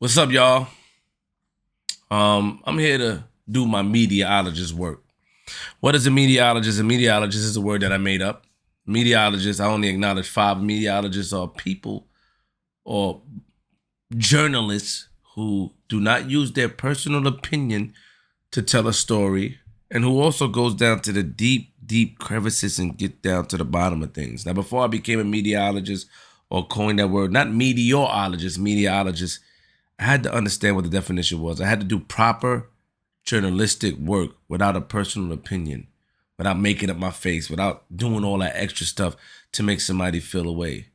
What's up, y'all? I'm here to do my mediologist work. What is a mediologist? A mediologist is a word that I made up. Mediologist, I only acknowledge 5 mediologists are people or journalists who do not use their personal opinion to tell a story and who also goes down to the deep crevices and get down to the bottom of things. Now, before I became a mediologist or coined that word, not mediologist, I had to understand what the definition was. I had to do proper journalistic work without a personal opinion, without making up my face, without doing all that extra stuff to make somebody feel away.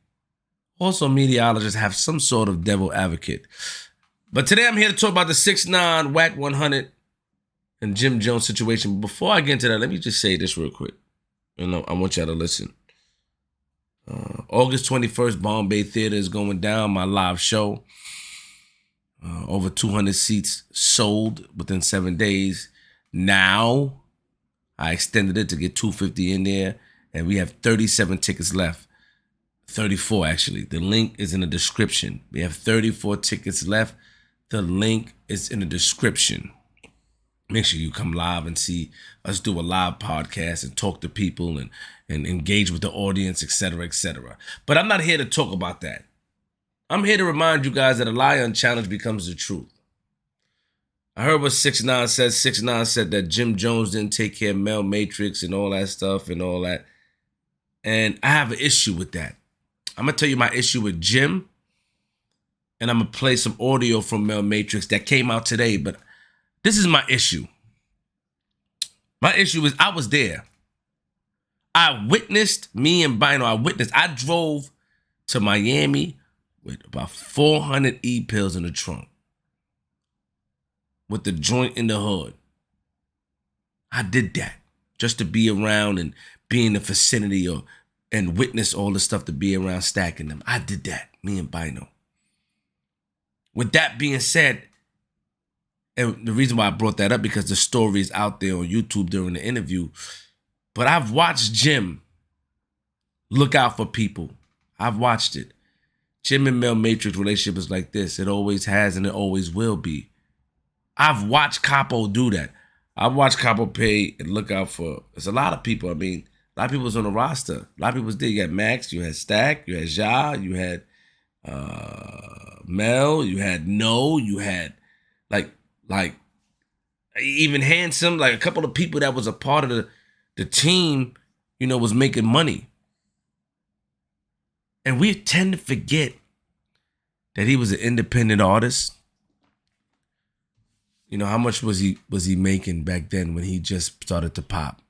Also, mediologists have some sort of devil advocate. But today I'm here to talk about the 6ix9INE, Wack 100, and Jim Jones situation. But before I get into that, let me just say this real quick. I want y'all to listen. August 21st, Bombay Theater is going down, my live show. Over 200 seats sold within 7 days. Now, I extended it to get 250 in there, and we have 37 tickets left. 34, actually. The link is in the description. We have 34 tickets left. The link is in the description. Make sure you come live and see us do a live podcast and talk to people and engage with the audience, etc., etc. But I'm not here to talk about that. I'm here to remind you guys that a lie unchallenged becomes the truth. I heard what 6ix9INE said. 6ix9INE said that Jim Jones didn't take care of Mel Matrix and all that stuff and all that. And I have an issue with that. I'm going to tell you my issue with Jim. And I'm going to play some audio from Mel Matrix that came out today. But this is my issue. My issue is I was there. I witnessed, I drove to Miami with about 400 E-pills in the trunk, with the joint in the hood. I did that just to be around and be in the vicinity and witness all the stuff to be around stacking them. I did that, me and Bino. With that being said, and the reason why I brought that up because the story is out there on YouTube during the interview, but I've watched Jim look out for people. I've watched it. Jim and Mel Matrix relationship is like this. It always has and it always will be. I've watched Capo do that. I've watched Capo pay and look out for, there's a lot of people. I mean, a lot of people was on the roster. A lot of people was there. You had Max, you had Stack, you had Ja, you had Mel, you had No, you had like even Handsome, like a couple of people that was a part of the team, was making money. And we tend to forget that he was an independent artist. How much was he making back then when he just started to pop?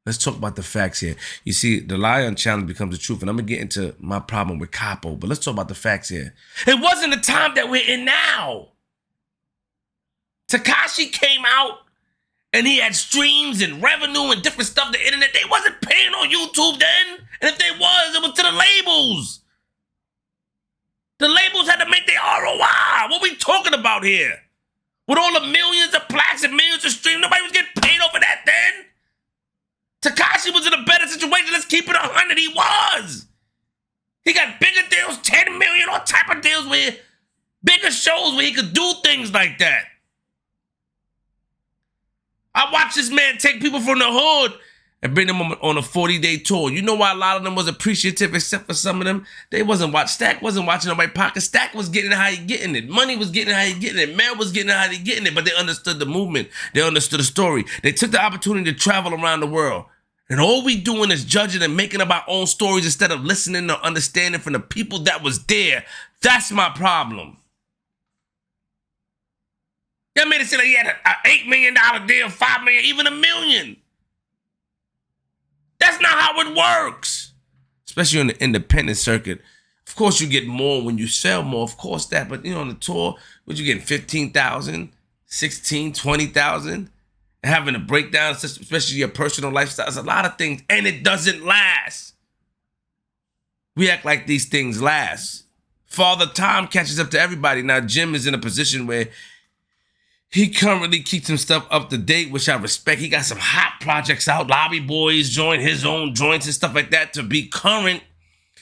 Let's talk about the facts here. You see, the lie unchallenged becomes the truth, and I'm gonna get into my problem with Capo, but let's talk about the facts here. It wasn't the time that we're in now. Tekashi came out and he had streams and revenue and different stuff, the internet. They wasn't paying on YouTube then. And if they was, it was to the labels. The labels had to make their ROI. What we talking about here? With all the millions of plaques and millions of streams, nobody was getting paid over that then. Tekashi was in a better situation. Let's keep it 100. He was. He got bigger deals, 10 million, all type of deals where bigger shows where he could do things like that. I watched this man take people from the hood and bring them on a 40-day tour. You know why a lot of them was appreciative, except for some of them? They wasn't watching. Stack wasn't watching nobody pocket. Stack was getting how he getting it. Money was getting how he getting it. Mel was getting how he getting it. But they understood the movement. They understood the story. They took the opportunity to travel around the world. And all we doing is judging and making up our own stories instead of listening or understanding from the people that was there. That's my problem. Y'all made it seem like he had an $8 million deal, $5 million, even $1 million. That's not how it works. Especially on the independent circuit. Of course, you get more when you sell more. Of course that. But, on the tour, what you getting, 15,000, 16, 20,000? And having a breakdown, especially your personal lifestyle. There's a lot of things. And it doesn't last. We act like these things last. Father Time catches up to everybody. Now, Jim is in a position where he currently keeps some stuff up to date, which I respect. He got some hot projects out. Lobby Boys joined his own joints and stuff like that to be current.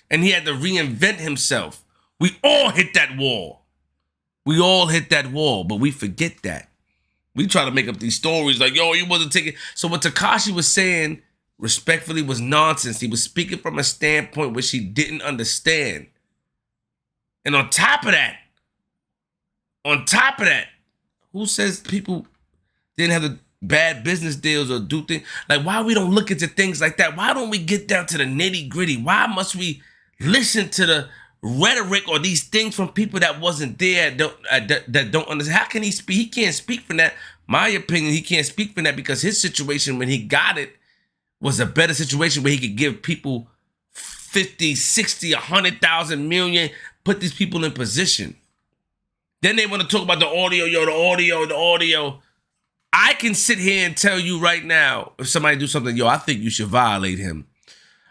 And he had to reinvent himself. We all hit that wall. We all hit that wall, but we forget that. We try to make up these stories like, yo, he wasn't taking. So what Tekashi was saying, respectfully, was nonsense. He was speaking from a standpoint which he didn't understand. And on top of that, who says people didn't have the bad business deals or do things? Like, why we don't look into things like that? Why don't we get down to the nitty gritty? Why must we listen to the rhetoric or these things from people that wasn't there, that don't understand? How can he speak? He can't speak for that. My opinion, he can't speak for that because his situation when he got it was a better situation where he could give people 50, 60, 100,000 million, put these people in position. Then they want to talk about the audio, the audio. I can sit here and tell you right now, if somebody do something, I think you should violate him.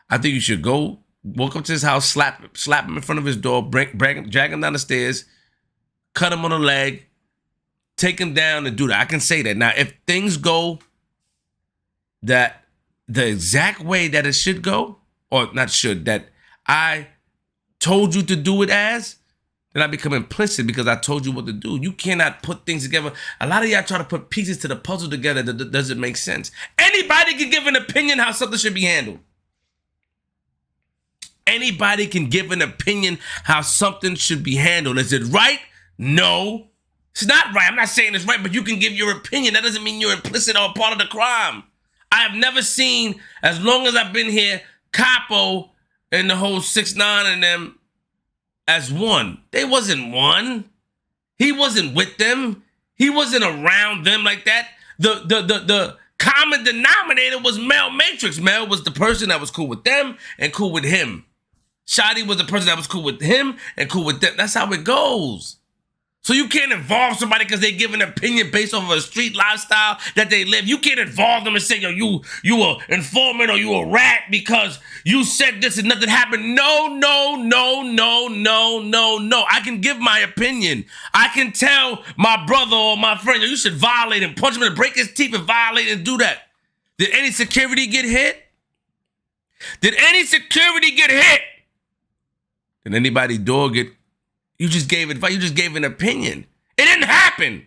I think you should go walk up to his house, slap him in front of his door, drag him down the stairs, cut him on the leg, take him down and do that. I can say that. Now, if things go that the exact way that it should go, or not should, that I told you to do it as, then I become implicit because I told you what to do. You cannot put things together. A lot of y'all try to put pieces to the puzzle together that doesn't make sense. Anybody can give an opinion how something should be handled. Anybody can give an opinion how something should be handled. Is it right? No. It's not right. I'm not saying it's right, but you can give your opinion. That doesn't mean you're implicit or part of the crime. I have never seen, as long as I've been here, Capo and the whole 6IX9INE and them as one. They wasn't one. He wasn't with them. He wasn't around them like that. The common denominator was Mel Matrix. Mel was the person that was cool with them and cool with him. Shotty was the person that was cool with him and cool with them. That's how it goes. So you can't involve somebody because they give an opinion based off of a street lifestyle that they live. You can't involve them and say, yo, you a informant or you a rat because you said this and nothing happened. No. I can give my opinion. I can tell my brother or my friend, yo, you should violate him, punch him and break his teeth and violate and do that. Did any security get hit? Did anybody's door get? You just gave advice. You just gave an opinion. It didn't happen.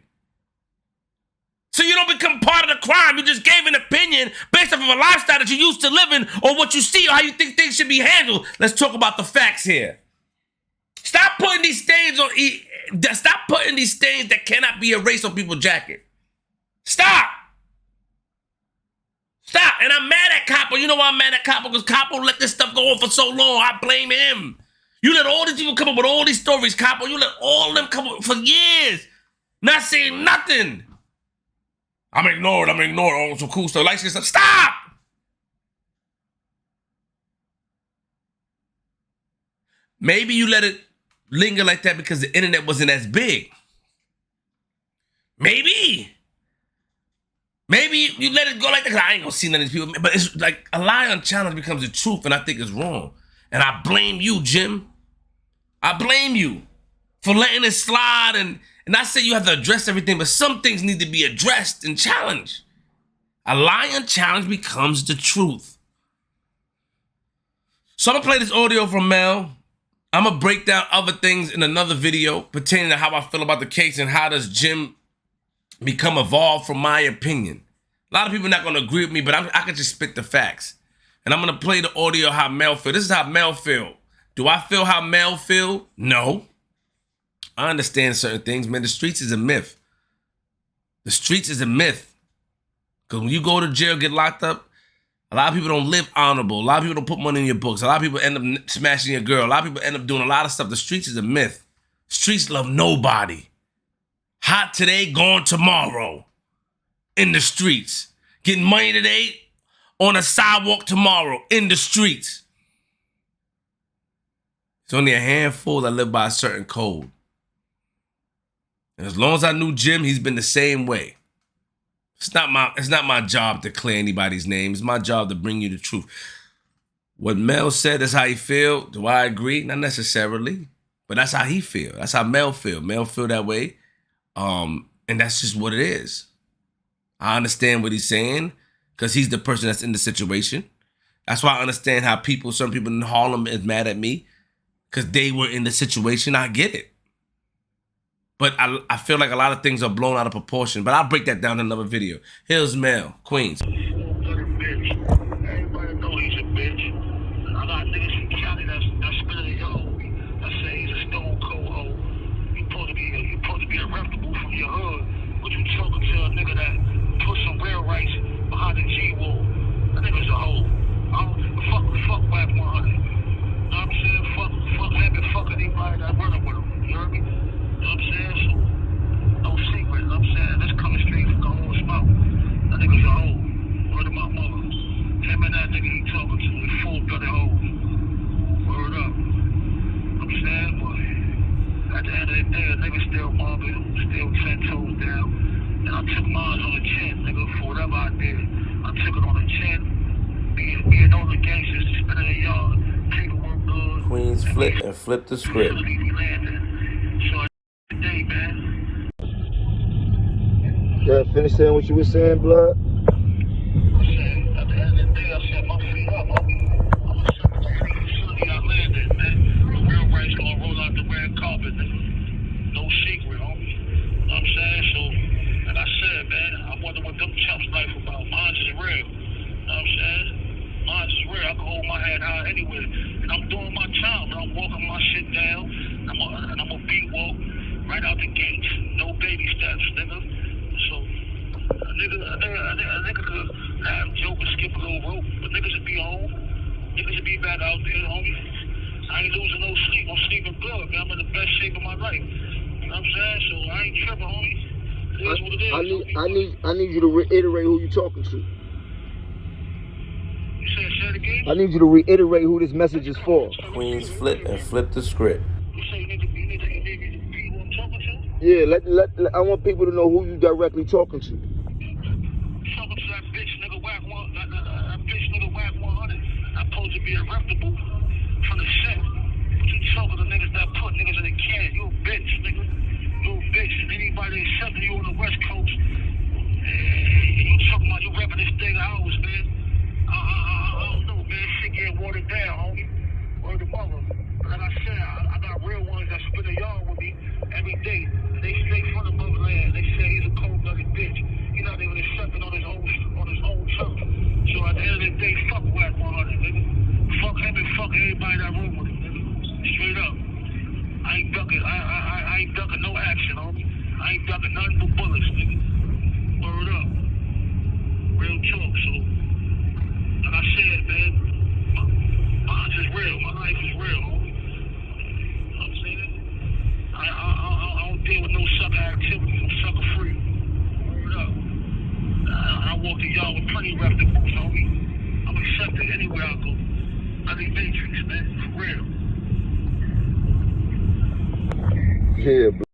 So you don't become part of the crime. You just gave an opinion based off of a lifestyle that you used to live in or what you see or how you think things should be handled. Let's talk about the facts here. Stop putting these stains that cannot be erased on people's jacket. Stop. And I'm mad at Capo. You know why I'm mad at Capo? Because Capo let this stuff go on for so long. I blame him. You let all these people come up with all these stories, Capo. You let all of them come up for years. Not saying nothing. I'm ignored. Oh, some cool stuff. Like stuff. Stop! Maybe you let it linger like that because the internet wasn't as big. Maybe you let it go like that because I ain't gonna see none of these people. But it's like a lie unchallenged becomes the truth, and I think it's wrong. And I blame you, Jim. I blame you for letting it slide. And I say you have to address everything, but some things need to be addressed and challenged. A lie unchallenged becomes the truth. So I'm going to play this audio from Mel. I'm going to break down other things in another video pertaining to how I feel about the case and how does Jim become evolved from my opinion. A lot of people are not going to agree with me, but I can just spit the facts. And I'm going to play the audio how Mel feel. This is how Mel feel. Do I feel how Mel feel? No. I understand certain things, man. The streets is a myth. The streets is a myth. Because when you go to jail, get locked up, a lot of people don't live honorable. A lot of people don't put money in your books. A lot of people end up smashing your girl. A lot of people end up doing a lot of stuff. The streets is a myth. Streets love nobody. Hot today, gone tomorrow. In the streets. Getting money today, on a sidewalk tomorrow, in the streets. It's only a handful that live by a certain code. And as long as I knew Jim, he's been the same way. It's not my job to clear anybody's name. It's my job to bring you the truth. What Mel said, that's how he feel. Do I agree? Not necessarily. But that's how he feel. That's how Mel feel. Mel feel that way. And that's just what it is. I understand what he's saying. Because he's the person that's in the situation. That's why I understand how certain people in Harlem is mad at me. Because they were in the situation. I get it. But I feel like a lot of things are blown out of proportion. But I'll break that down in another video. Here's Mel, Queens. Everybody know he's a bitch. I got niggas from Cali that's spinning the yard with me. I say he's a stone cold hoe. You supposed to be reputable from your hood, but you talking to a nigga that put some real rights behind the G-wall. That nigga's a hoe. Fuck Wack 100. You know what I'm saying? Fuck having fuck anybody that running with him. You heard me? You know what I'm saying? So, no secret. You know what I'm saying? That's coming straight from the horse mouth. That nigga's a hoe. Word of my mother. Him and that nigga he talking to is full-blooded hoes. Word up. I'm saying, boy. At the end of the day, a nigga still mobbing, still 10 toes down. And I took mine on the chin, nigga, for whatever I did. I took it on the chin. Being all the gangsters, spinning the yard, paperwork good. Queenzflip and flip the script. So at the end of the day, man. Yeah, finish saying what you were saying, blood. I said, at the end of the day, I set my feet up, homie. I'm gonna set to any facility I land in, man. Real rights gonna roll out the red carpet, nigga. No secret, homie. You know what I'm saying? So, like I said, man, I wonder what them chops life about. Mine's is real. You know what I'm saying? Mine's is real. I can hold my head high anywhere. And I'm doing my time, but I'm walking my shit down. And I'm a beat walk right out the gates. No baby steps, nigga. So, a nigga could have joke and skip a little rope, but niggas would be home. Niggas would be back out there, homie. I ain't losing no sleep. I'm sleeping good, man. I'm in the best shape of my life. You know what I'm saying? So I ain't tripping, homie. It is what it is. I need you to reiterate who you talking to. You say it again? I need you to reiterate who this message is for. Queenzflip and flip the script. You say you need to be who I'm talking to? Yeah, I want people to know who you directly talking to. Talking to that bitch nigga Wack 100. I'm supposed to be reputable from the set. But you talking to niggas that put niggas in the can. You a bitch, nigga. You a bitch. And anybody accepting you on the West Coast, and you talking about you rapping this thing hours, man. I don't know, man. Shit getting watered down, homie. Word of mother. Like I said, I got real ones that spin a yard with me every day. They straight from the motherland. They say he's a cold-blooded bitch. He's not even accepting on his own turf. So at the end of the day, fuck Wack 100, nigga. Fuck him and fuck everybody that room with him, nigga. Straight up. I ain't ducking no action, homie. I ain't ducking nothing but bullets, nigga. Word up. Real talk, so. Like I said, man, mine is real. My life is real, homie. You know what I'm saying? I don't deal with no sucker activity. I'm sucker free. Word up. I walk the yard with plenty of reputables, homie. I'm accepted anywhere I go. Mel Matrix, man, for real. Yeah, bro.